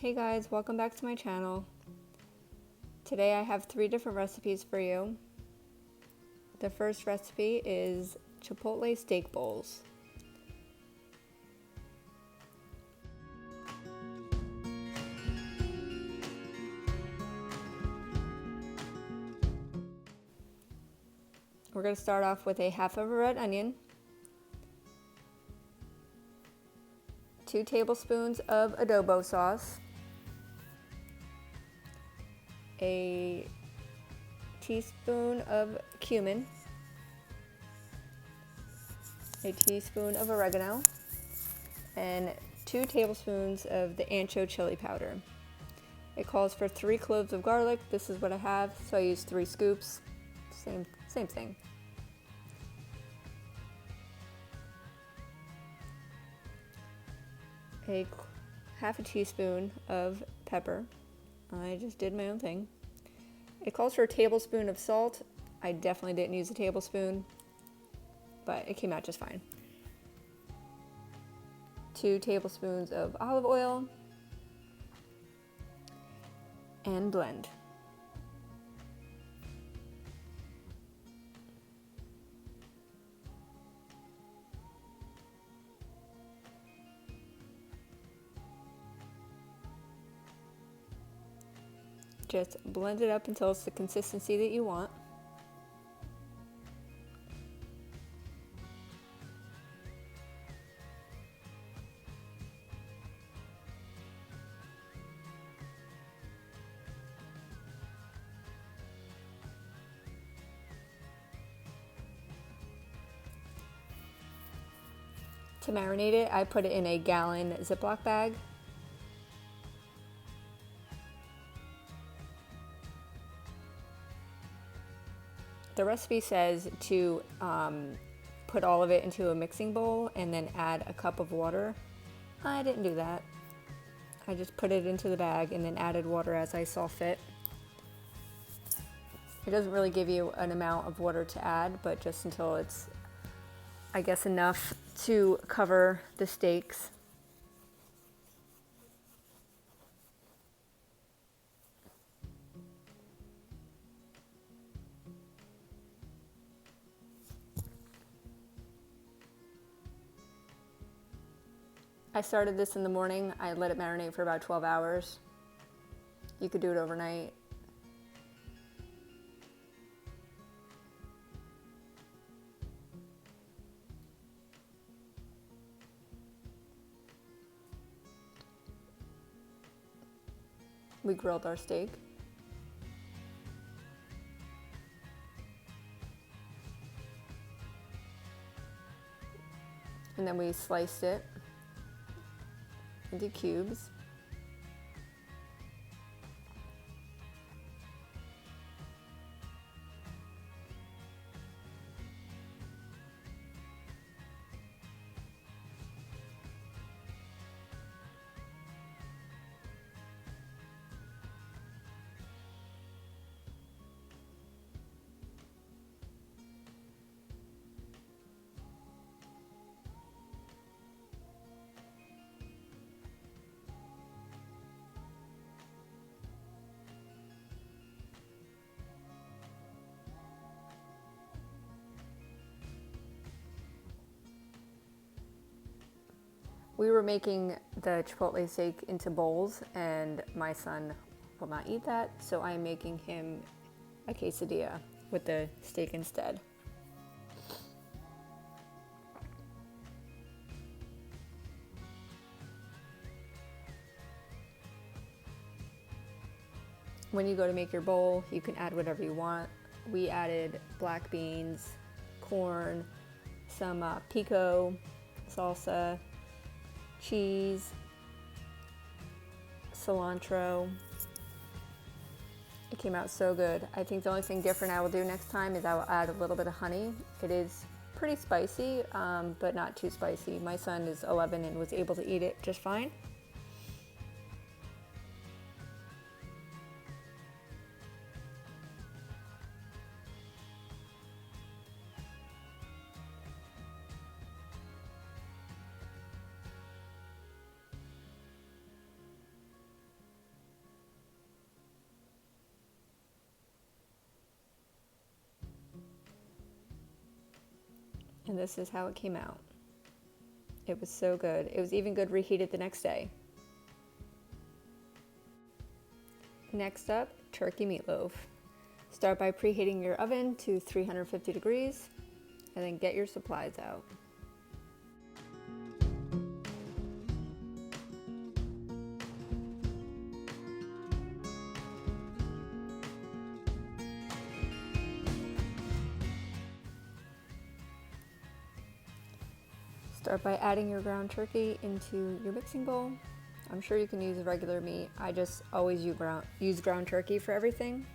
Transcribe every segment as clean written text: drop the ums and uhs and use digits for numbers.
Hey guys, welcome back to my channel. Today I have 3 different recipes for you. The first recipe is Chipotle steak bowls. We're going to start off with a half of a red onion, 2 tablespoons of adobo sauce, a teaspoon of cumin, a teaspoon of oregano, and 2 tablespoons of the ancho chili powder. It calls for 3 cloves of garlic. This is what I have, so I use 3 scoops. Same thing. Half a teaspoon of pepper. I just did my own thing. It calls for a tablespoon of salt. I definitely didn't use a tablespoon, but it came out just fine. 2 tablespoons of olive oil, and blend. Just blend it up until it's the consistency that you want. To marinate it, I put it in a gallon Ziploc bag. The recipe says to put all of it into a mixing bowl and then add a cup of water. I didn't do that. I just put it into the bag and then added water as I saw fit. It doesn't really give you an amount of water to add, but just until it's, I guess, enough to cover the steaks. I started this in the morning. I let it marinate for about 12 hours. You could do it overnight. We grilled our steak. And then we sliced it into cubes. We were making the Chipotle steak into bowls, and my son will not eat that, so I'm making him a quesadilla with the steak instead. When you go to make your bowl, you can add whatever you want. We added black beans, corn, some pico, salsa, cheese, cilantro. It came out so good. I think the only thing different I will do next time is I will add a little bit of honey. It is pretty spicy, but not too spicy. My son is 11 and was able to eat it just fine. And this is how it came out. It was so good. It was even good reheated the next day. Next up, turkey meatloaf. Start by preheating your oven to 350 degrees and then get your supplies out. Start by adding your ground turkey into your mixing bowl. I'm sure you can use regular meat. I just always use ground turkey for everything.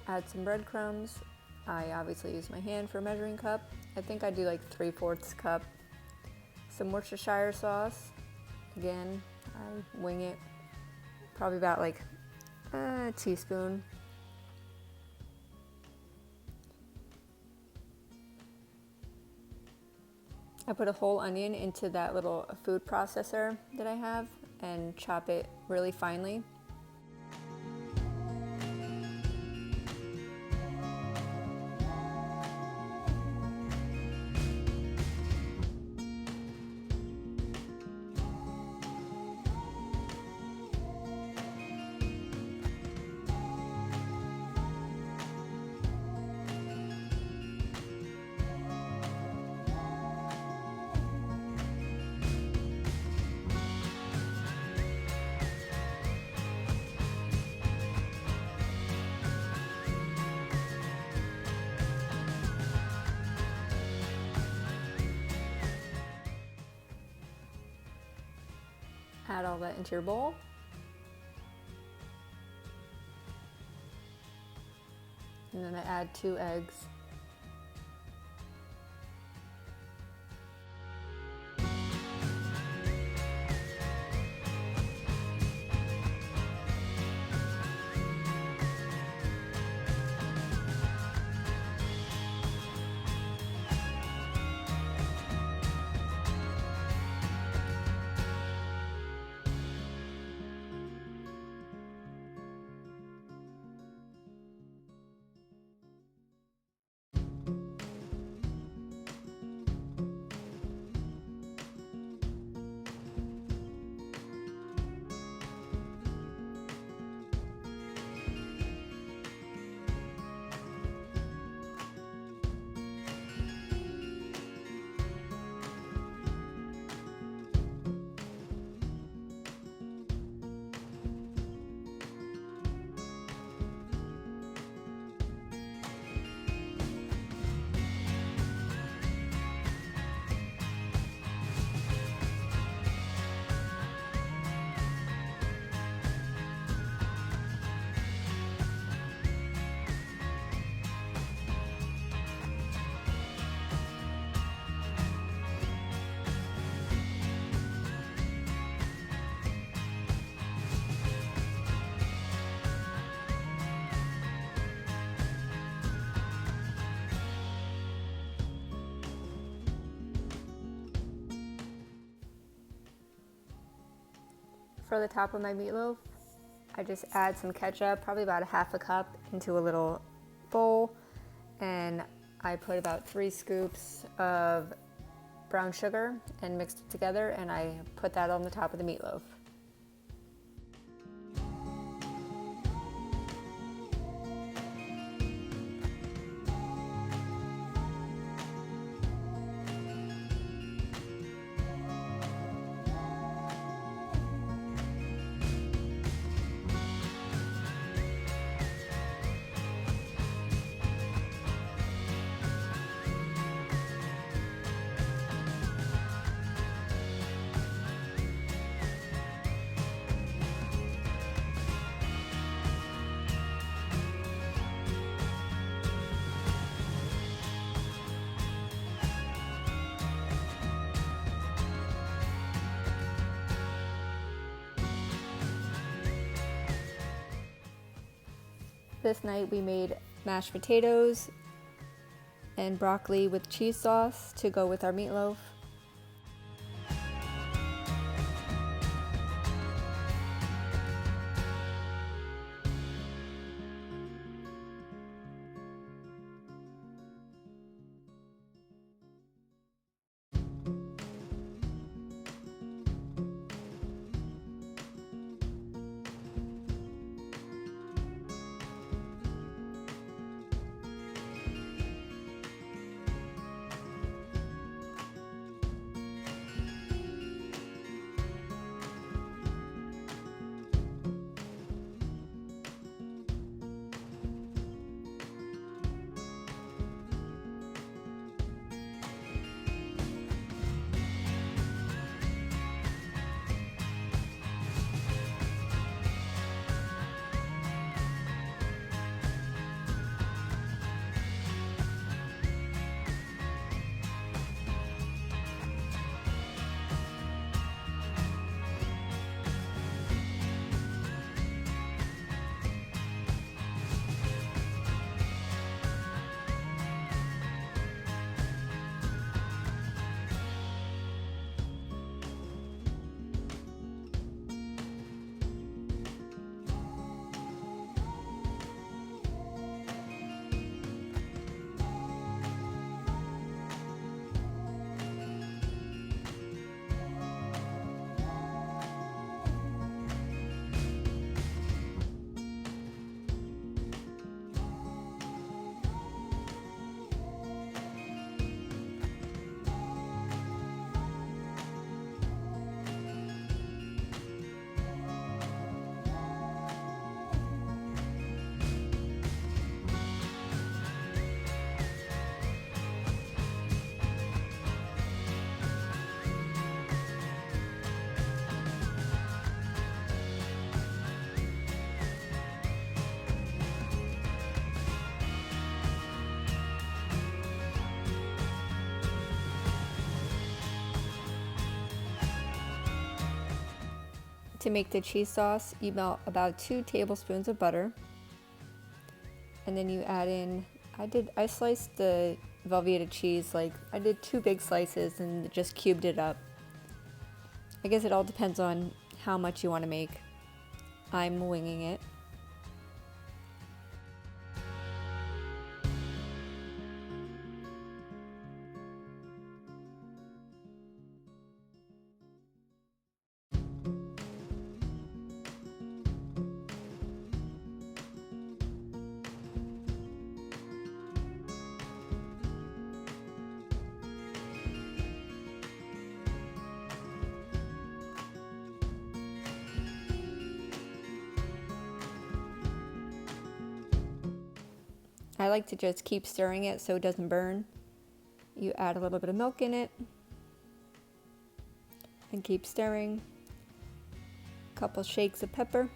Add some breadcrumbs. I obviously use my hand for a measuring cup. I think I do like 3/4 cup. Some Worcestershire sauce. Again, I wing it. Probably about like a teaspoon. I put a whole onion into that little food processor that I have and chop it really finely. Add all that into your bowl. And then I add 2 eggs. For the top of my meatloaf, I just add some ketchup, probably about a 1/2 cup, into a little bowl, and I put about 3 scoops of brown sugar and mixed it together, and I put that on the top of the meatloaf. This night we made mashed potatoes and broccoli with cheese sauce to go with our meatloaf. To make the cheese sauce, you melt about 2 tablespoons of butter. And then you add in, I sliced the Velveeta cheese, like I did 2 big slices and just cubed it up. I guess it all depends on how much you want to make. I'm winging it. I like to just keep stirring it so it doesn't burn. You add a little bit of milk in it and keep stirring. A couple shakes of pepper.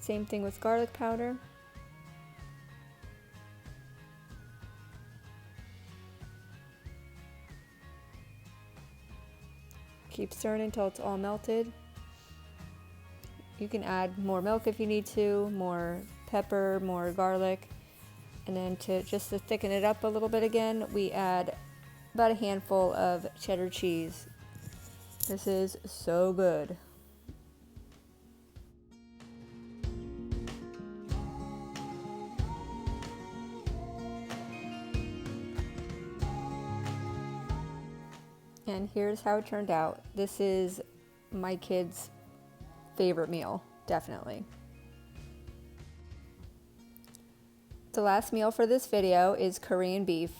Same thing with garlic powder. Keep stirring until it's all melted. You can add more milk if you need to, more pepper, more garlic. And then to thicken it up a little bit again, we add about a handful of cheddar cheese. This is so good. And here's how it turned out. This is my kids' favorite meal, definitely. The last meal for this video is Korean beef.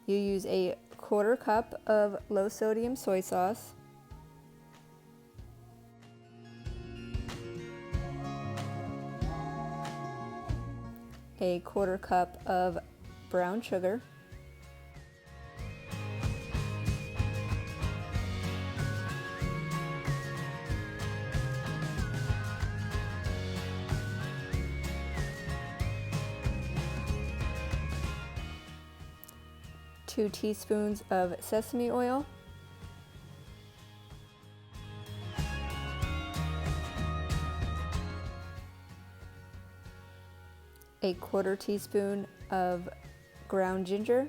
You use a 1/4 cup of low sodium soy sauce, a 1/4 cup of brown sugar, two teaspoons of sesame oil, a 1/4 teaspoon of ground ginger,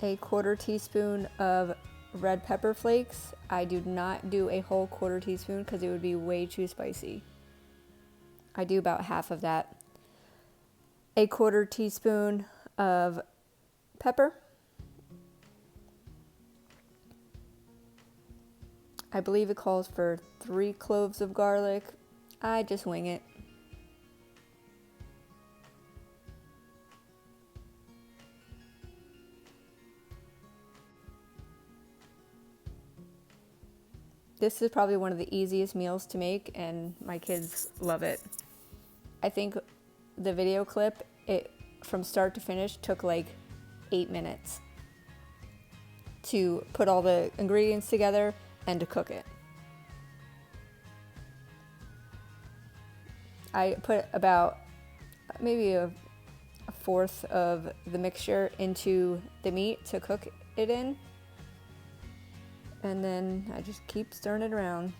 a 1/4 teaspoon of red pepper flakes. I do not do a whole 1/4 teaspoon because it would be way too spicy. I do about half of that. A 1/4 teaspoon of pepper. I believe it calls for 3 cloves of garlic. I just wing it. This is probably one of the easiest meals to make, and my kids love it. I think the video clip, it from start to finish took like 8 minutes to put all the ingredients together and to cook it. I put about maybe a 1/4 of the mixture into the meat to cook it in. And then I just keep stirring it around.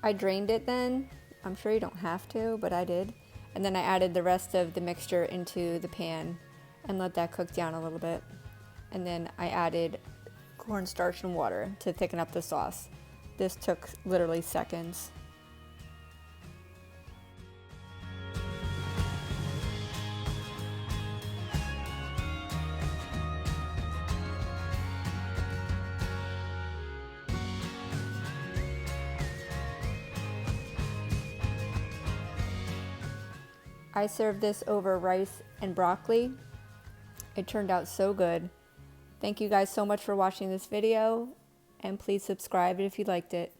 I drained it then. I'm sure you don't have to, but I did. And then I added the rest of the mixture into the pan and let that cook down a little bit. And then I added cornstarch and water to thicken up the sauce. This took literally seconds. I served this over rice and broccoli. It turned out so good. Thank you guys so much for watching this video, and please subscribe if you liked it.